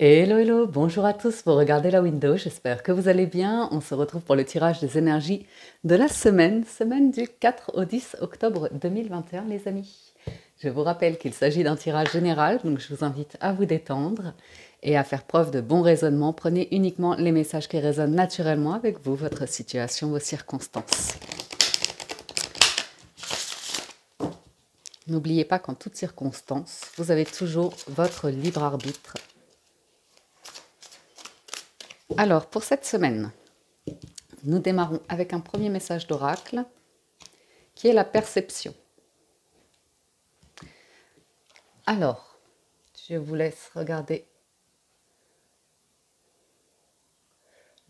Hello, hello, bonjour à tous, vous regardez la window, j'espère que vous allez bien. On se retrouve pour le tirage des énergies de la semaine du 4 au 10 octobre 2021, les amis. Je vous rappelle qu'il s'agit d'un tirage général, donc je vous invite à vous détendre et à faire preuve de bon raisonnement. Prenez uniquement les messages qui résonnent naturellement avec vous, votre situation, vos circonstances. N'oubliez pas qu'en toutes circonstances, vous avez toujours votre libre arbitre. Alors, pour cette semaine, nous démarrons avec un premier message d'oracle, qui est la perception. Alors, je vous laisse regarder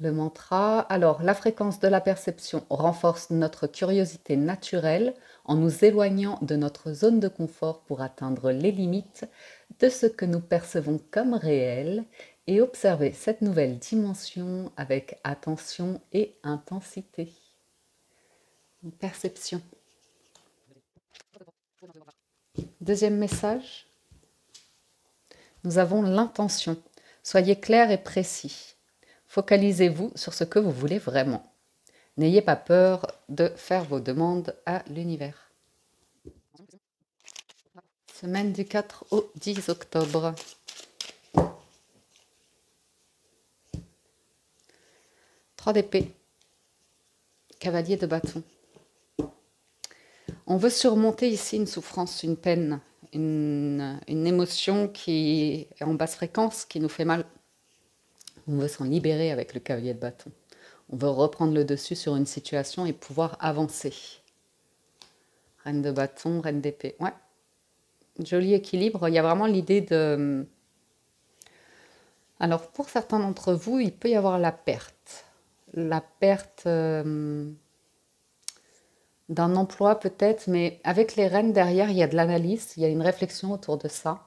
le mantra. Alors, la fréquence de la perception renforce notre curiosité naturelle en nous éloignant de notre zone de confort pour atteindre les limites de ce que nous percevons comme réel et observer cette nouvelle dimension avec attention et intensité. Perception. Deuxième message, nous avons l'intention. Soyez clair et précis. Focalisez-vous sur ce que vous voulez vraiment. N'ayez pas peur de faire vos demandes à l'univers. Semaine du 4 au 10 octobre. Trois d'épée. Cavalier de bâton. On veut surmonter ici une souffrance, une peine, une émotion qui est en basse fréquence, qui nous fait mal. On veut s'en libérer avec le cavalier de bâton. On veut reprendre le dessus sur une situation et pouvoir avancer. Reine de bâton, reine d'épée. Ouais, joli équilibre. Il y a vraiment l'idée de... Alors, pour certains d'entre vous, il peut y avoir la perte. La perte d'un emploi peut-être, mais avec les reines derrière, il y a de l'analyse, il y a une réflexion autour de ça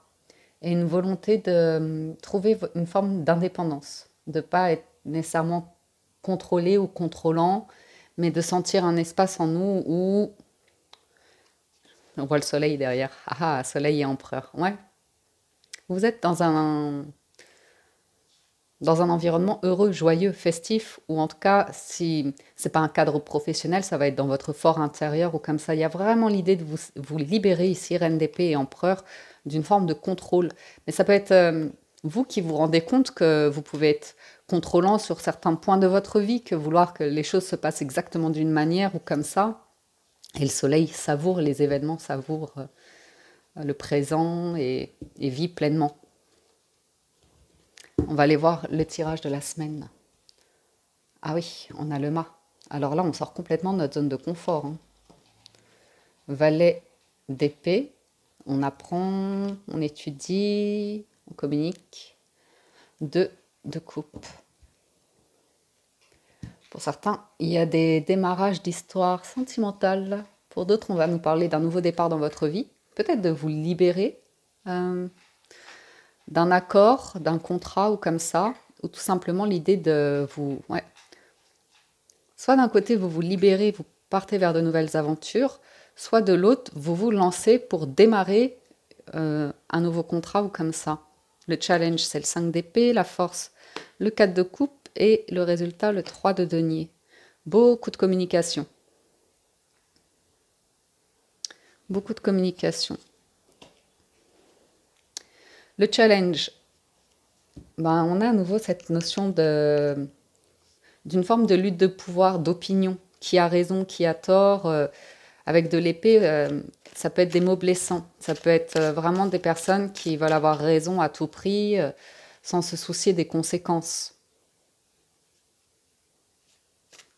et une volonté de trouver une forme d'indépendance, de ne pas être nécessairement contrôlé ou contrôlant, mais de sentir un espace en nous où on voit le soleil derrière. Ah ah, soleil et empereur. Ouais. Vous êtes dans un environnement heureux, joyeux, festif, ou en tout cas, si c'est pas un cadre professionnel, ça va être dans votre fort intérieur ou comme ça. Il y a vraiment l'idée de vous libérer ici, reine d'épée et empereur, d'une forme de contrôle. Mais ça peut être vous qui vous rendez compte que vous pouvez être contrôlant sur certains points de votre vie, que vouloir que les choses se passent exactement d'une manière ou comme ça. Et le soleil savoure les événements, savoure le présent et vit pleinement. On va aller voir le tirage de la semaine. Ah oui, on a le mât. Alors là, on sort complètement de notre zone de confort. Hein. Valet d'épée. On apprend, on étudie, on communique. Deux de coupe. Pour certains, il y a des démarrages d'histoires sentimentales. Pour d'autres, on va nous parler d'un nouveau départ dans votre vie. Peut-être de vous libérer d'un accord, d'un contrat ou comme ça. Ou tout simplement l'idée de vous... Ouais. Soit d'un côté, vous vous libérez, vous partez vers de nouvelles aventures. Soit de l'autre, vous vous lancez pour démarrer un nouveau contrat ou comme ça. Le challenge, c'est le 5 d'épée, la force, le 4 de coupe et le résultat, le 3 de denier. Beaucoup de communication. Beaucoup de communication. Le challenge, ben, on a à nouveau cette notion d'une forme de lutte de pouvoir, d'opinion. Qui a raison, qui a tort. Avec de l'épée, ça peut être des mots blessants. Ça peut être vraiment des personnes qui veulent avoir raison à tout prix, sans se soucier des conséquences.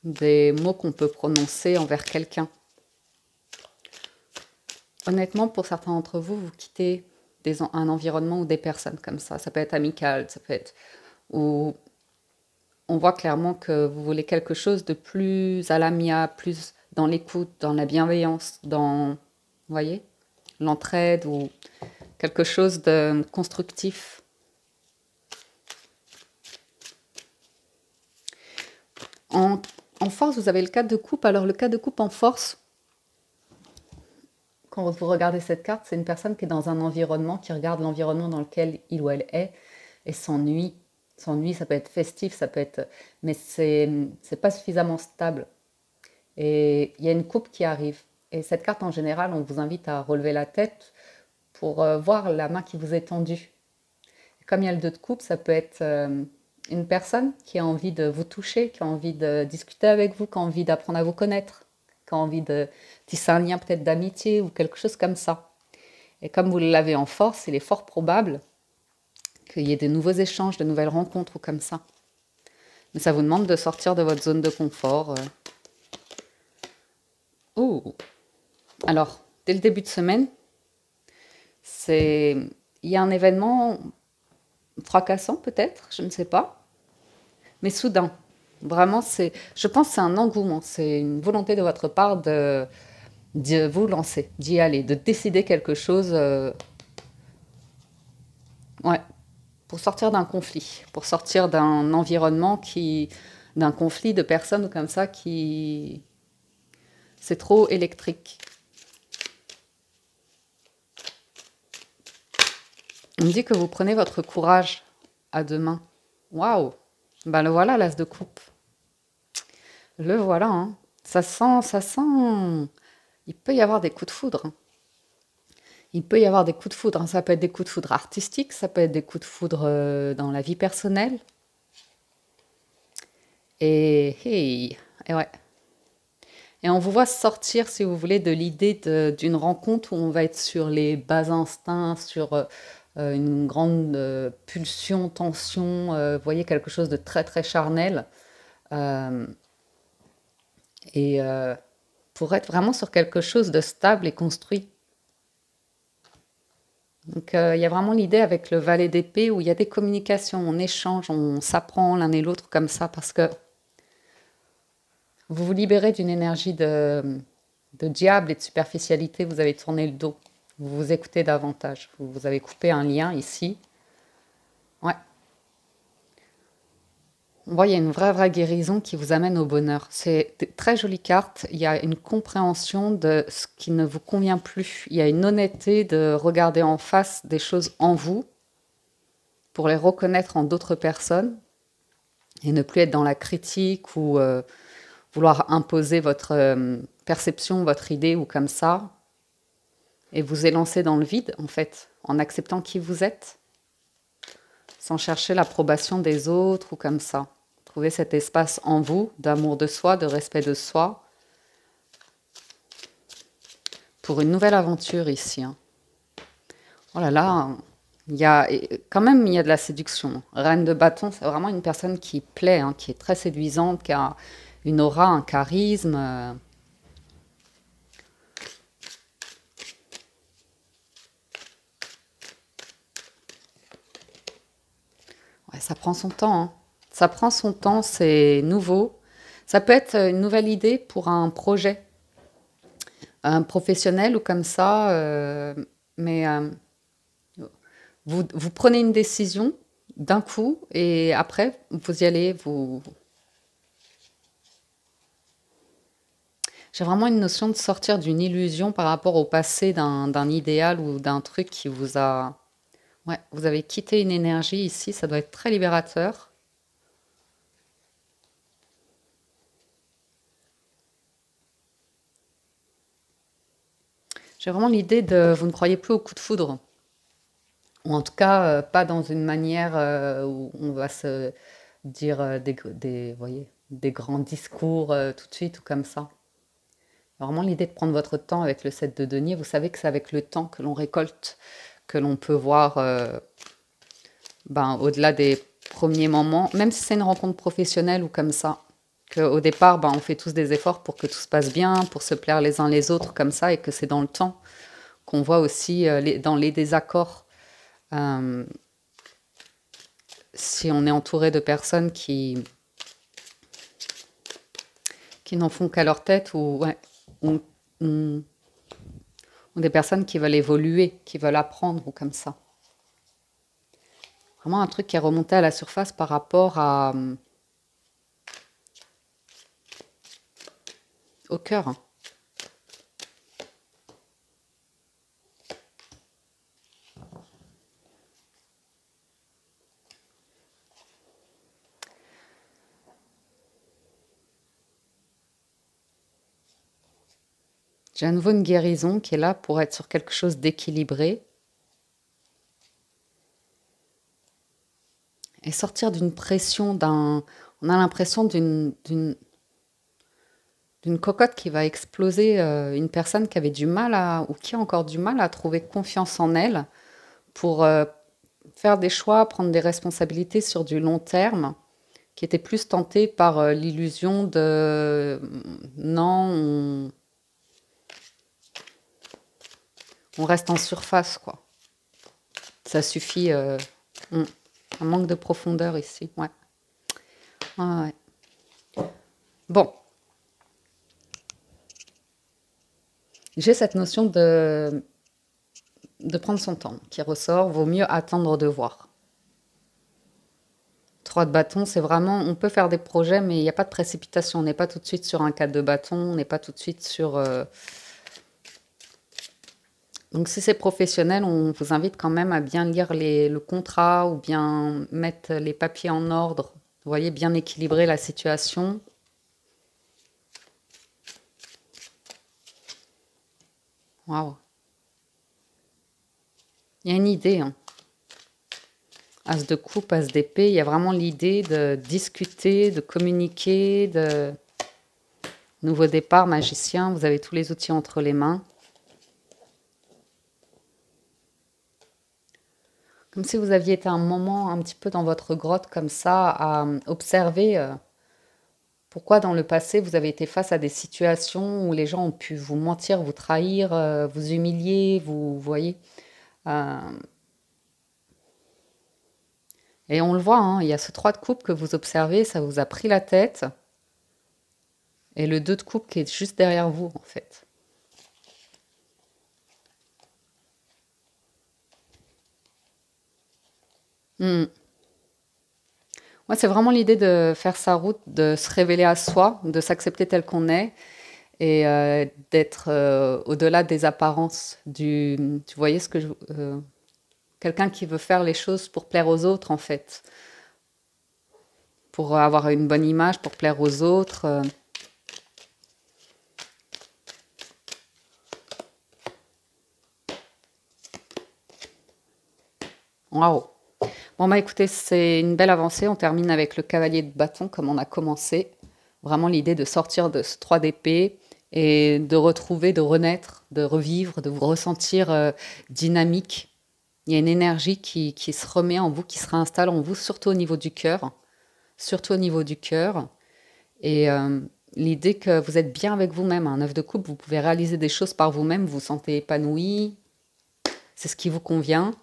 Des mots qu'on peut prononcer envers quelqu'un. Honnêtement, pour certains d'entre vous, vous quittez un environnement ou des personnes comme ça. Ça peut être amical, ça peut être... Où on voit clairement que vous voulez quelque chose de plus à l'amiable, plus dans l'écoute, dans la bienveillance, dans, vous voyez, l'entraide ou quelque chose de constructif. En force, vous avez le 4 de coupe. Alors le 4 de coupe en force, quand vous regardez cette carte, c'est une personne qui est dans un environnement, qui regarde l'environnement dans lequel il ou elle est, et s'ennuie. S'ennuie, ça peut être festif, ça peut être, mais c'est pas suffisamment stable. Et il y a une coupe qui arrive. Et cette carte, en général, on vous invite à relever la tête pour voir la main qui vous est tendue. Comme il y a le 2 de coupe, ça peut être une personne qui a envie de vous toucher, qui a envie de discuter avec vous, qui a envie d'apprendre à vous connaître, qui a envie de tisser un lien peut-être d'amitié ou quelque chose comme ça. Et comme vous l'avez en force, il est fort probable qu'il y ait de nouveaux échanges, de nouvelles rencontres ou comme ça. Mais ça vous demande de sortir de votre zone de confort. Oh, alors, dès le début de semaine, c'est il y a un événement fracassant peut-être, je ne sais pas, mais soudain. Vraiment, je pense que c'est un engouement, c'est une volonté de votre part de vous lancer, d'y aller, de décider quelque chose, ouais, pour sortir d'un conflit, pour sortir d'un environnement d'un conflit de personnes comme ça c'est trop électrique. On me dit que vous prenez votre courage à deux mains. Waouh! Ben le voilà, l'as de coupe. Le voilà, hein. Ça sent. Il peut y avoir des coups de foudre, hein. Il peut y avoir des coups de foudre, hein. Ça peut être des coups de foudre artistiques, ça peut être des coups de foudre dans la vie personnelle. Et, hey, et ouais. Et on vous voit sortir, si vous voulez, de l'idée d'une rencontre où on va être sur les bas instincts, sur une grande pulsion, tension, vous voyez, quelque chose de très très charnel. Euh, et pour être vraiment sur quelque chose de stable et construit. Donc il y a vraiment l'idée avec le valet d'épée où il y a des communications, on échange, on s'apprend l'un et l'autre comme ça parce que vous vous libérez d'une énergie de diable et de superficialité, vous avez tourné le dos, vous vous écoutez davantage, vous avez coupé un lien ici. Ouais, on voit, il y a une vraie guérison qui vous amène au bonheur. C'est des très jolies cartes, il y a une compréhension de ce qui ne vous convient plus, il y a une honnêteté de regarder en face des choses en vous pour les reconnaître en d'autres personnes et ne plus être dans la critique ou vouloir imposer votre perception, votre idée ou comme ça, et vous élancer dans le vide, en fait, en acceptant qui vous êtes, sans chercher l'approbation des autres ou comme ça. Trouver cet espace en vous, d'amour de soi, de respect de soi, pour une nouvelle aventure ici, hein. Oh là là, quand même, il y a de la séduction. Reine de bâton, c'est vraiment une personne qui plaît, hein, qui est très séduisante, qui a une aura, un charisme. Ouais, ça prend son temps, hein. Ça prend son temps, c'est nouveau. Ça peut être une nouvelle idée pour un projet, un professionnel ou comme ça, mais vous prenez une décision d'un coup et après, vous y allez, J'ai vraiment une notion de sortir d'une illusion par rapport au passé, d'un idéal ou d'un truc qui vous a... Ouais, vous avez quitté une énergie ici, ça doit être très libérateur. J'ai vraiment l'idée de... Vous ne croyez plus au coup de foudre. Ou en tout cas, pas dans une manière où on va se dire voyez, des grands discours tout de suite ou comme ça. Vraiment l'idée de prendre votre temps avec le 7 de denier. Vous savez que c'est avec le temps que l'on récolte, que l'on peut voir au-delà des premiers moments, même si c'est une rencontre professionnelle ou comme ça, qu'au départ, on fait tous des efforts pour que tout se passe bien, pour se plaire les uns les autres comme ça, et que c'est dans le temps qu'on voit aussi dans les désaccords, euh, si on est entouré de personnes qui n'en font qu'à leur tête ou, ouais, ou, ou- ou des personnes qui veulent évoluer, qui veulent apprendre ou comme ça. Vraiment un truc qui est remonté à la surface par rapport au cœur, hein. J'ai à nouveau une guérison qui est là pour être sur quelque chose d'équilibré et sortir d'une pression, on a l'impression d'une cocotte qui va exploser, une personne qui avait du mal ou qui a encore du mal à trouver confiance en elle pour faire des choix, prendre des responsabilités sur du long terme, qui était plus tentée par l'illusion de non, on reste en surface, quoi. Ça suffit. Un manque de profondeur ici, ouais. Ah, ouais. Bon, j'ai cette notion de prendre son temps qui ressort. Vaut mieux attendre de voir. 3 de bâton, c'est vraiment, on peut faire des projets, mais il n'y a pas de précipitation. On n'est pas tout de suite sur un 4 de bâton, on n'est pas tout de suite sur... Donc si c'est professionnel, on vous invite quand même à bien lire le contrat ou bien mettre les papiers en ordre. Vous voyez, bien équilibrer la situation. Waouh. Il y a une idée, hein. As de coupe, as d'épée, il y a vraiment l'idée de discuter, de communiquer, de nouveau départ, magicien, vous avez tous les outils entre les mains. Comme si vous aviez été un moment un petit peu dans votre grotte comme ça, à observer pourquoi dans le passé vous avez été face à des situations où les gens ont pu vous mentir, vous trahir, vous humilier, vous voyez. Euh, et on le voit, hein, il y a ce 3 de coupe que vous observez, ça vous a pris la tête. Et le 2 de coupe qui est juste derrière vous, en fait. Hmm. Moi, c'est vraiment l'idée de faire sa route, de se révéler à soi, de s'accepter tel qu'on est et d'être au-delà des apparences. Tu voyez ce que quelqu'un qui veut faire les choses pour plaire aux autres, en fait. Pour avoir une bonne image, pour plaire aux autres. Waouh! Bon, bah écoutez, c'est une belle avancée. On termine avec le cavalier de bâton comme on a commencé. Vraiment l'idée de sortir de ce 3 d'épée et de retrouver, de renaître, de revivre, de vous ressentir dynamique. Il y a une énergie qui se remet en vous, qui se réinstalle en vous, surtout au niveau du cœur. Surtout au niveau du cœur. Et l'idée que vous êtes bien avec vous-même. Un 9 de coupe, vous pouvez réaliser des choses par vous-même, vous vous sentez épanoui, c'est ce qui vous convient.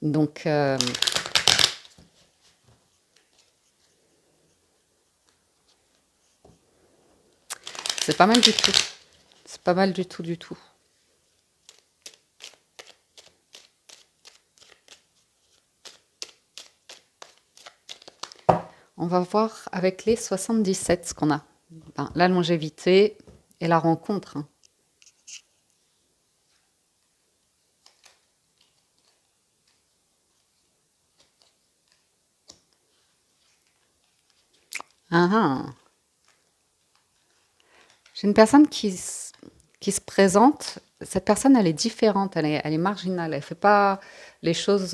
Donc, c'est pas mal du tout. C'est pas mal du tout, du tout. On va voir avec les 77 ce qu'on a. Ben, la longévité et la rencontre. Hein. Ah, ah. J'ai une personne qui se présente. Cette personne, elle est différente, elle est marginale. Elle fait pas les choses.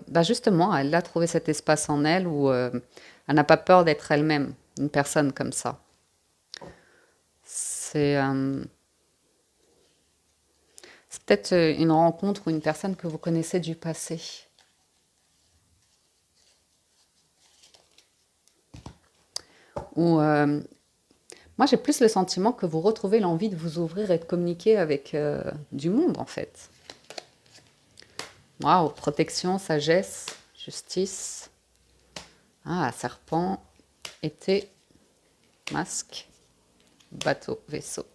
Bah justement, elle a trouvé cet espace en elle où elle n'a pas peur d'être elle-même. Une personne comme ça. C'est peut-être une rencontre ou une personne que vous connaissez du passé. Ou moi, j'ai plus le sentiment que vous retrouvez l'envie de vous ouvrir et de communiquer avec du monde, en fait. Waouh, protection, sagesse, justice. Ah, serpent, été, masque, bateau, vaisseau.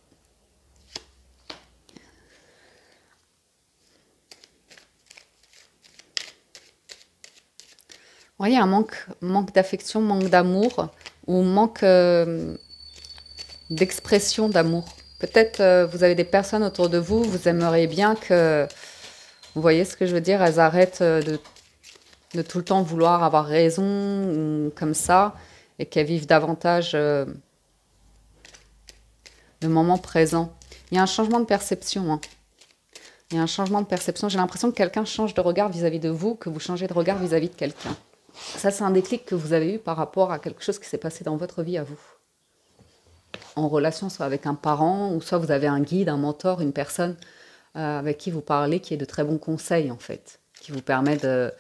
Vous voyez, un manque d'affection, manque d'amour, ou manque d'expression d'amour. Peut-être vous avez des personnes autour de vous, vous aimeriez bien que, vous voyez ce que je veux dire, elles arrêtent de tout le temps vouloir avoir raison, ou comme ça, et qu'elles vivent davantage le moment présent. Il y a un changement de perception, hein. Il y a un changement de perception. J'ai l'impression que quelqu'un change de regard vis-à-vis de vous, que vous changez de regard vis-à-vis de quelqu'un. Ça, c'est un déclic que vous avez eu par rapport à quelque chose qui s'est passé dans votre vie à vous. En relation soit avec un parent, ou soit vous avez un guide, un mentor, une personne avec qui vous parlez, qui est de très bons conseils, en fait, qui vous permet de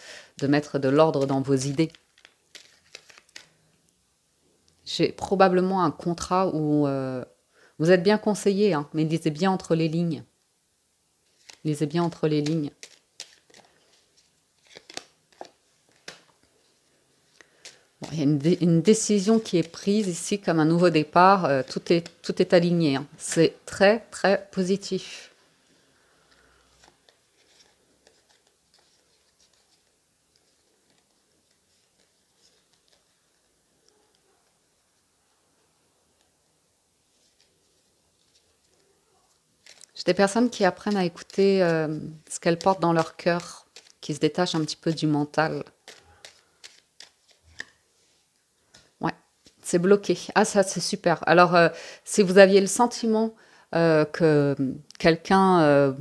mettre de l'ordre dans vos idées. J'ai probablement un contrat où vous êtes bien conseillé, hein, mais lisez bien entre les lignes. Lisez bien entre les lignes. Bon, il y a une décision qui est prise ici comme un nouveau départ. Tout est aligné, hein. C'est très, très positif. J'ai des personnes qui apprennent à écouter ce qu'elles portent dans leur cœur, qui se détachent un petit peu du mental. Ouais, c'est bloqué. Ah, ça, c'est super. Alors, si vous aviez le sentiment que quelqu'un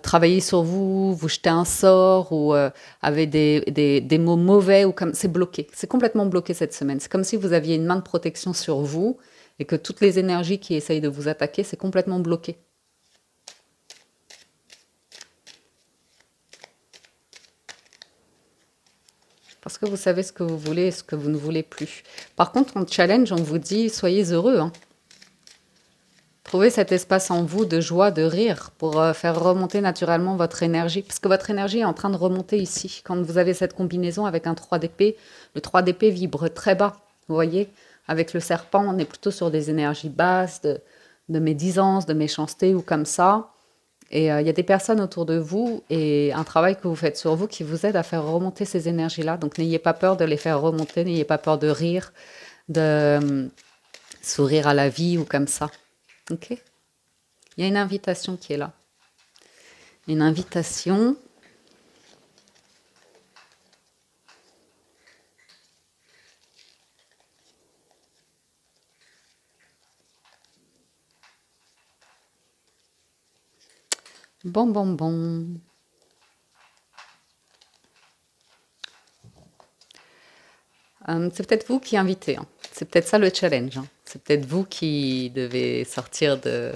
travaillait sur vous, vous jetait un sort ou avait des mots mauvais, ou comme c'est bloqué. C'est complètement bloqué cette semaine. C'est comme si vous aviez une main de protection sur vous et que toutes les énergies qui essayent de vous attaquer, c'est complètement bloqué. Parce que vous savez ce que vous voulez et ce que vous ne voulez plus. Par contre, en challenge, on vous dit, soyez heureux, hein. Trouvez cet espace en vous de joie, de rire, pour faire remonter naturellement votre énergie. Parce que votre énergie est en train de remonter ici. Quand vous avez cette combinaison avec un 3 d'épée, le 3 d'épée vibre très bas. Vous voyez, avec le serpent, on est plutôt sur des énergies basses, de médisance, de méchanceté ou comme ça. Et il y a des personnes autour de vous et un travail que vous faites sur vous qui vous aide à faire remonter ces énergies-là. Donc n'ayez pas peur de les faire remonter, n'ayez pas peur de rire, de sourire à la vie ou comme ça. Ok? Il y a une invitation qui est là. Une invitation. Bon, bon, bon. C'est peut-être vous qui invitez, hein. C'est peut-être ça le challenge, hein. C'est peut-être vous qui devez sortir de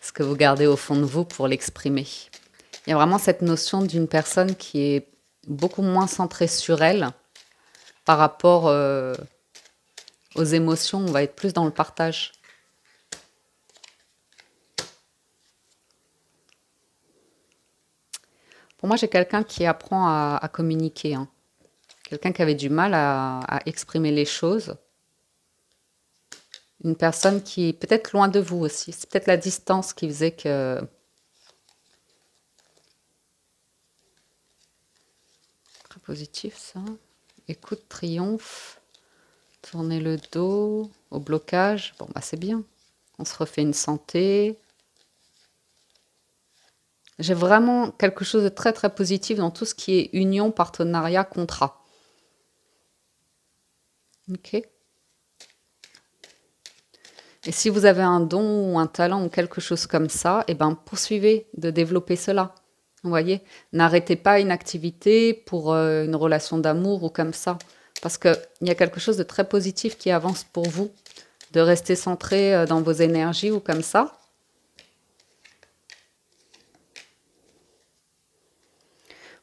ce que vous gardez au fond de vous pour l'exprimer. Il y a vraiment cette notion d'une personne qui est beaucoup moins centrée sur elle par rapport aux émotions. On va être plus dans le partage. Pour moi, j'ai quelqu'un qui apprend à communiquer, hein. Quelqu'un qui avait du mal à exprimer les choses. Une personne qui est peut-être loin de vous aussi. C'est peut-être la distance qui faisait que... Très positif, ça. Écoute, triomphe. Tourner le dos au blocage. Bon, bah c'est bien. On se refait une santé. J'ai vraiment quelque chose de très, très positif dans tout ce qui est union, partenariat, contrat. Ok. Et si vous avez un don ou un talent ou quelque chose comme ça, eh ben, poursuivez de développer cela. Vous voyez, n'arrêtez pas une activité pour une relation d'amour ou comme ça. Parce qu'il y a quelque chose de très positif qui avance pour vous. De rester centré dans vos énergies ou comme ça.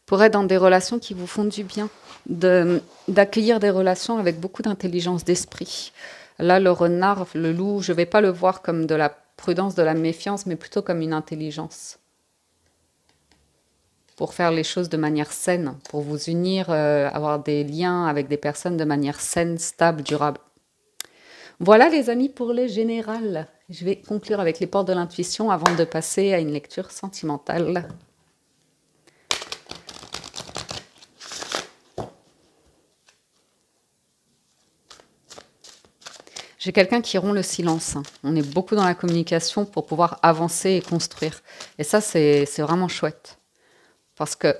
Pour être dans des relations qui vous font du bien. D'accueillir des relations avec beaucoup d'intelligence d'esprit. Là, le renard, le loup, je ne vais pas le voir comme de la prudence, de la méfiance, mais plutôt comme une intelligence. Pour faire les choses de manière saine, pour vous unir, avoir des liens avec des personnes de manière saine, stable, durable. Voilà les amis pour le général. Je vais conclure avec les portes de l'intuition avant de passer à une lecture sentimentale. J'ai quelqu'un qui rompt le silence. On est beaucoup dans la communication pour pouvoir avancer et construire. Et ça, c'est vraiment chouette. Parce que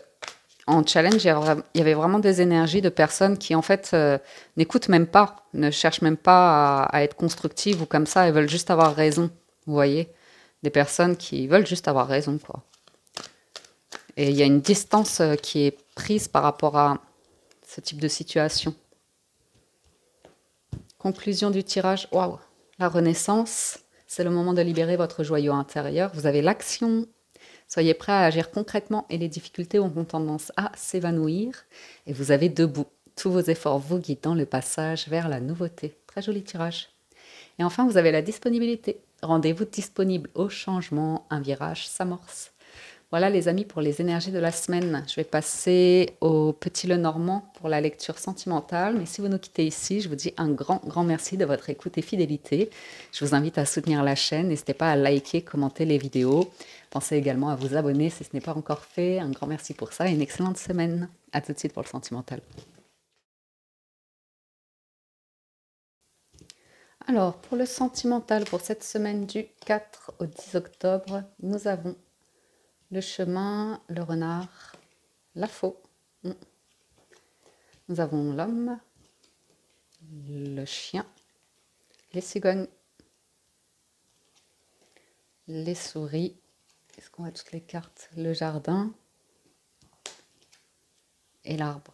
en challenge, il y avait vraiment des énergies de personnes qui, en fait, n'écoutent même pas, ne cherchent même pas à être constructives ou comme ça, elles veulent juste avoir raison. Vous voyez? Des personnes qui veulent juste avoir raison, quoi. Et il y a une distance qui est prise par rapport à ce type de situation. Conclusion du tirage. Waouh! La renaissance, c'est le moment de libérer votre joyau intérieur. Vous avez l'action. Soyez prêt à agir concrètement et les difficultés auront tendance à s'évanouir. Et vous avez debout. Tous vos efforts vous guident dans le passage vers la nouveauté. Très joli tirage. Et enfin, vous avez la disponibilité. Rendez-vous disponible au changement. Un virage s'amorce. Voilà les amis pour les énergies de la semaine. Je vais passer au Petit Lenormand pour la lecture sentimentale. Mais si vous nous quittez ici, je vous dis un grand merci de votre écoute et fidélité. Je vous invite à soutenir la chaîne. N'hésitez pas à liker, commenter les vidéos. Pensez également à vous abonner si ce n'est pas encore fait. Un grand merci pour ça et une excellente semaine. À tout de suite pour le sentimental. Alors, pour le sentimental, pour cette semaine du 4 au 10 octobre, nous avons le chemin, le renard, la faux. Nous avons l'homme, le chien, les cigognes, les souris. Est-ce qu'on a toutes les cartes? Le jardin et l'arbre.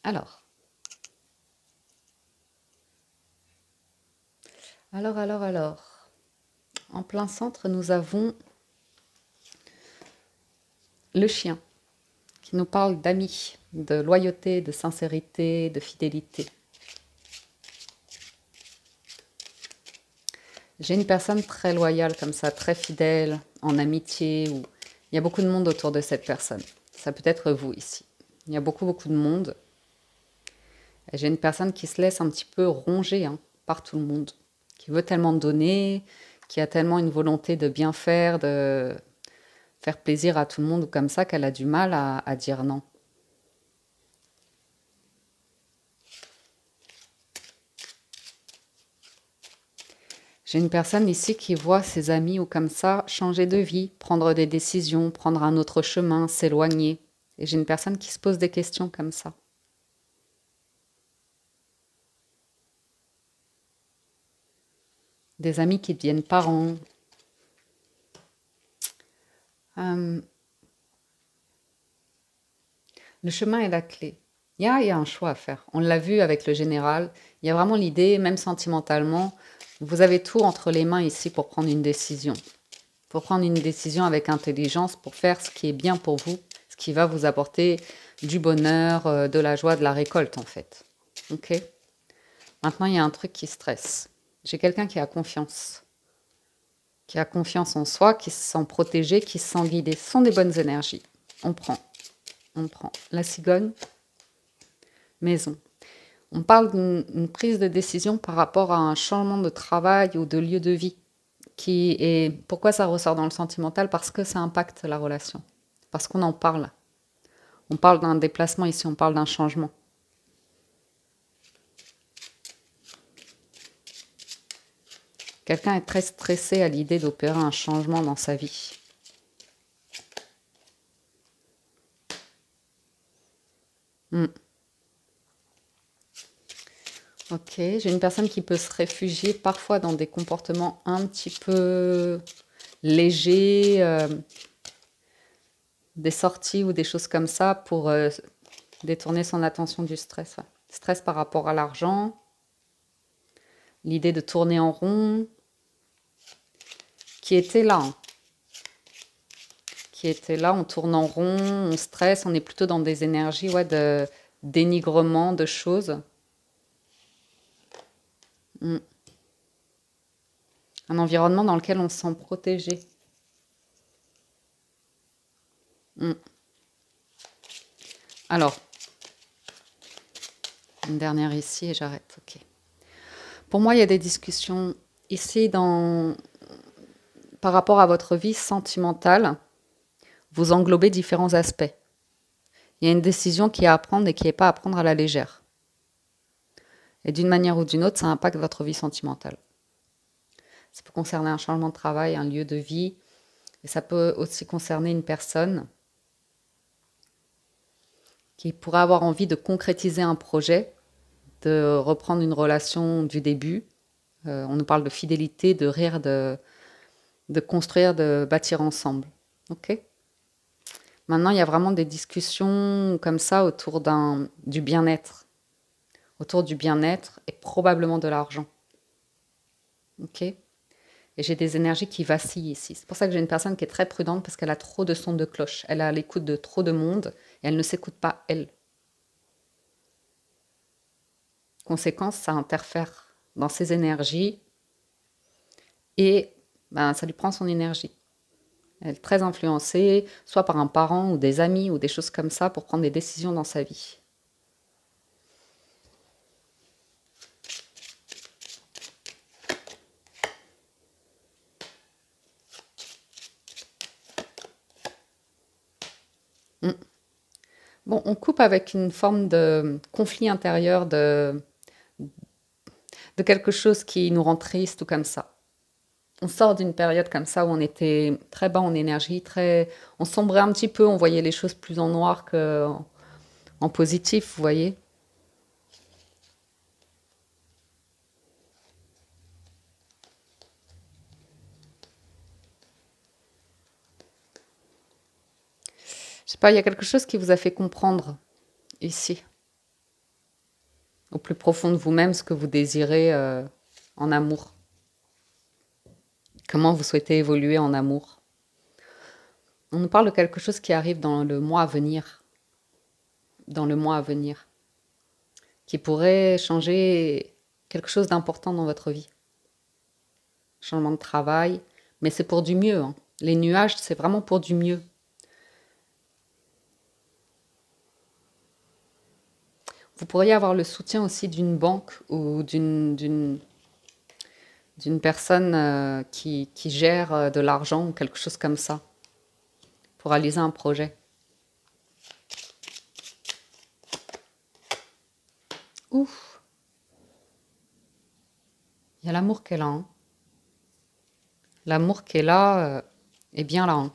Alors, en plein centre, nous avons le chien qui nous parle d'amis, de loyauté, de sincérité, de fidélité. J'ai une personne très loyale comme ça, très fidèle, en amitié. Où il y a beaucoup de monde autour de cette personne. Ça peut être vous ici. Il y a beaucoup de monde. J'ai une personne qui se laisse un petit peu ronger par tout le monde, qui veut tellement donner, qui a tellement une volonté de bien faire, de faire plaisir à tout le monde, comme ça qu'elle a du mal à dire non. J'ai une personne ici qui voit ses amis ou comme ça changer de vie, prendre des décisions, prendre un autre chemin, s'éloigner. Et j'ai une personne qui se pose des questions comme ça. Des amis qui deviennent parents. Le chemin est la clé. Il y a un choix à faire. On l'a vu avec le général. Il y a vraiment l'idée, même sentimentalement, vous avez tout entre les mains ici pour prendre une décision. Pour prendre une décision avec intelligence, pour faire ce qui est bien pour vous, ce qui va vous apporter du bonheur, de la joie, de la récolte en fait. Ok? Maintenant, il y a un truc qui stresse. J'ai quelqu'un qui a confiance en soi, qui se sent protégé, qui se sent guidé. Ce sont des bonnes énergies. On prend. La cigogne, maison. On parle d'une prise de décision par rapport à un changement de travail ou de lieu de vie. Pourquoi ça ressort dans le sentimental? Parce que ça impacte la relation. Parce qu'on en parle. On parle d'un déplacement ici, on parle d'un changement. Quelqu'un est très stressé à l'idée d'opérer un changement dans sa vie. Ok, j'ai une personne qui peut se réfugier parfois dans des comportements un petit peu légers, des sorties ou des choses comme ça pour détourner son attention du stress. Ouais. Stress par rapport à l'argent, l'idée de tourner en rond, qui était là. On tourne en rond, on stresse, on est plutôt dans des énergies de dénigrement de choses. Un environnement dans lequel on se sent protégé. Alors, une dernière ici et j'arrête. Ok. Pour moi, il y a des discussions ici par rapport à votre vie sentimentale. Vous englobez différents aspects. Il y a une décision qui est à prendre et qui n'est pas à prendre à la légère. Et d'une manière ou d'une autre, ça impacte votre vie sentimentale. Ça peut concerner un changement de travail, un lieu de vie, Et ça peut aussi concerner une personne qui pourrait avoir envie de concrétiser un projet, de reprendre une relation du début. On nous parle de fidélité, de rire, de construire, de bâtir ensemble. Ok? Maintenant, il y a vraiment des discussions comme ça autour du bien-être. Autour du bien-être et probablement de l'argent. Ok? Et j'ai des énergies qui vacillent ici. C'est pour ça que j'ai une personne qui est très prudente parce qu'elle a trop de sons de cloche. Elle est à l'écoute de trop de monde et elle ne s'écoute pas elle. Conséquence, ça interfère dans ses énergies et ben, ça lui prend son énergie. Elle est très influencée, soit par un parent ou des amis ou des choses comme ça pour prendre des décisions dans sa vie. Bon, on coupe avec une forme de conflit intérieur, de quelque chose qui nous rend triste ou comme ça. On sort d'une période comme ça où on était très bas en énergie, on sombrait un petit peu, on voyait les choses plus en noir qu'en positif, vous voyez. Je sais pas, il y a quelque chose qui vous a fait comprendre ici, au plus profond de vous-même, ce que vous désirez en amour. Comment vous souhaitez évoluer en amour. On nous parle de quelque chose qui arrive dans le mois à venir. Dans le mois à venir. Qui pourrait changer quelque chose d'important dans votre vie. Changement de travail, mais c'est pour du mieux. Hein. Les nuages, c'est vraiment pour du mieux. Vous pourriez avoir le soutien aussi d'une banque ou d'une personne qui gère de l'argent ou quelque chose comme ça pour réaliser un projet. Ouf! Il y a l'amour qui est là. Hein. L'amour qui est là est bien là. Hein.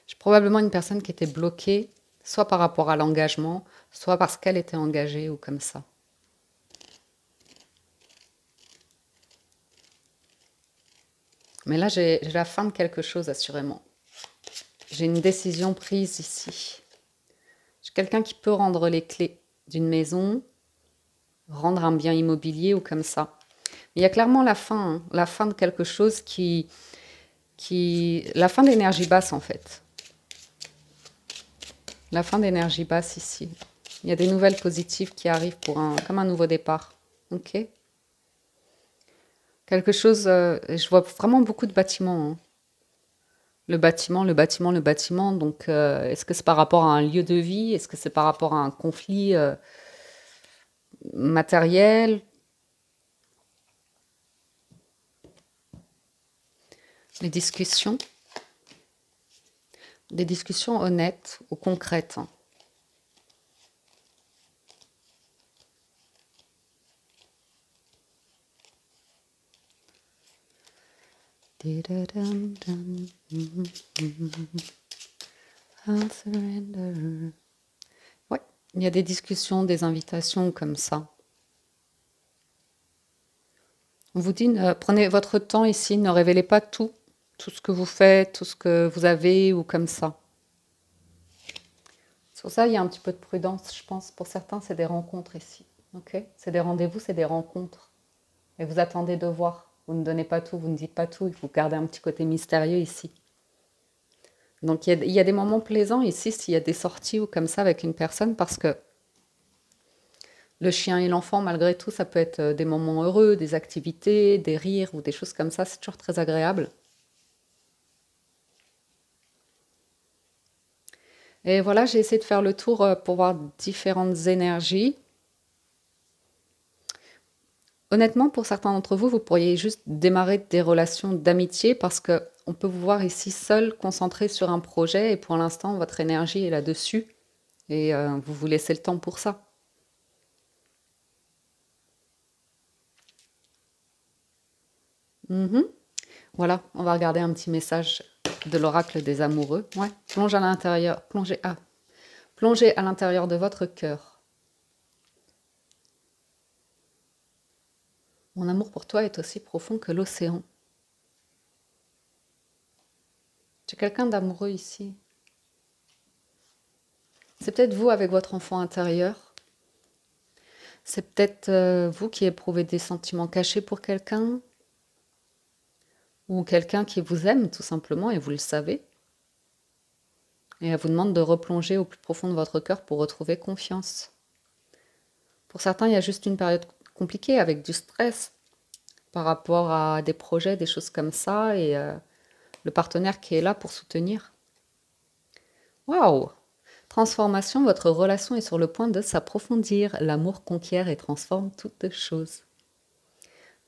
J'ai probablement une personne qui était bloquée, soit par rapport à l'engagement, soit parce qu'elle était engagée ou comme ça. Mais là, j'ai la fin de quelque chose, assurément. J'ai une décision prise ici. J'ai quelqu'un qui peut rendre les clés d'une maison, rendre un bien immobilier ou comme ça. Mais il y a clairement la fin, hein, la fin de quelque chose la fin d'énergie basse en fait. La fin d'énergie basse ici. Il y a des nouvelles positives qui arrivent comme un nouveau départ. Ok? Quelque chose, je vois vraiment beaucoup de bâtiments. Hein. Le bâtiment, le bâtiment, le bâtiment. Donc, est-ce que c'est par rapport à un lieu de vie? Est-ce que c'est par rapport à un conflit matériel? Les discussions. Des discussions honnêtes ou concrètes. Hein. Ouais, il y a des discussions, des invitations comme ça. On vous dit, prenez votre temps ici, ne révélez pas tout ce que vous faites, tout ce que vous avez ou comme ça. Sur ça, il y a un petit peu de prudence, je pense. Pour certains, c'est des rencontres ici. Ok? C'est des rendez-vous, c'est des rencontres. Et vous attendez de voir. Vous ne donnez pas tout, vous ne dites pas tout. Il faut garder un petit côté mystérieux ici. Donc, il y a des moments plaisants ici s'il y a des sorties ou comme ça avec une personne parce que le chien et l'enfant, malgré tout, ça peut être des moments heureux, des activités, des rires ou des choses comme ça. C'est toujours très agréable. Et voilà, j'ai essayé de faire le tour pour voir différentes énergies. Honnêtement, pour certains d'entre vous, vous pourriez juste démarrer des relations d'amitié parce qu'on peut vous voir ici seul, concentré sur un projet et pour l'instant, votre énergie est là-dessus. et vous vous laissez le temps pour ça. Mhm. Voilà, on va regarder un petit message de l'oracle des amoureux. Ouais, plongez à l'intérieur de votre cœur. Mon amour pour toi est aussi profond que l'océan. J'ai quelqu'un d'amoureux ici. C'est peut-être vous avec votre enfant intérieur. C'est peut-être vous qui éprouvez des sentiments cachés pour quelqu'un. Ou quelqu'un qui vous aime tout simplement et vous le savez. Et elle vous demande de replonger au plus profond de votre cœur pour retrouver confiance. Pour certains, il y a juste une période compliquée avec du stress par rapport à des projets, des choses comme ça, et le partenaire qui est là pour soutenir. Waouh! Transformation, votre relation est sur le point de s'approfondir. L'amour conquiert et transforme toutes choses.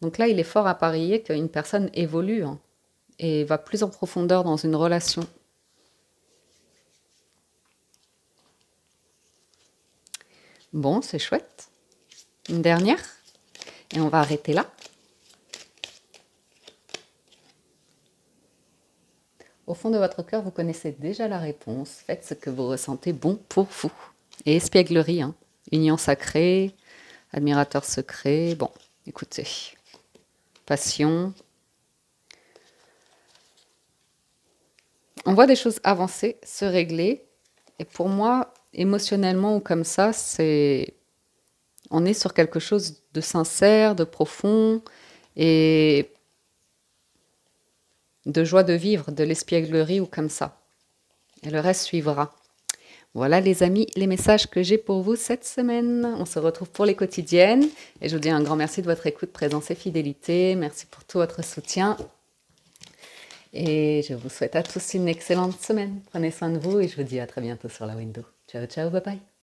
Donc là, il est fort à parier qu'une personne évolue hein, et va plus en profondeur dans une relation. Bon, c'est chouette. Une dernière. Et on va arrêter là. Au fond de votre cœur, vous connaissez déjà la réponse. Faites ce que vous ressentez bon pour vous. Et espièglerie, hein. Union sacrée, admirateur secret. Bon, écoutez. Passion. On voit des choses avancer, se régler. Et pour moi, émotionnellement ou comme ça, on est sur quelque chose de sincère, de profond et de joie de vivre, de l'espièglerie ou comme ça. Et le reste suivra. Voilà les amis, les messages que j'ai pour vous cette semaine. On se retrouve pour les quotidiennes. Et je vous dis un grand merci de votre écoute, présence et fidélité. Merci pour tout votre soutien. Et je vous souhaite à tous une excellente semaine. Prenez soin de vous et je vous dis à très bientôt sur la window. Ciao, ciao, bye bye.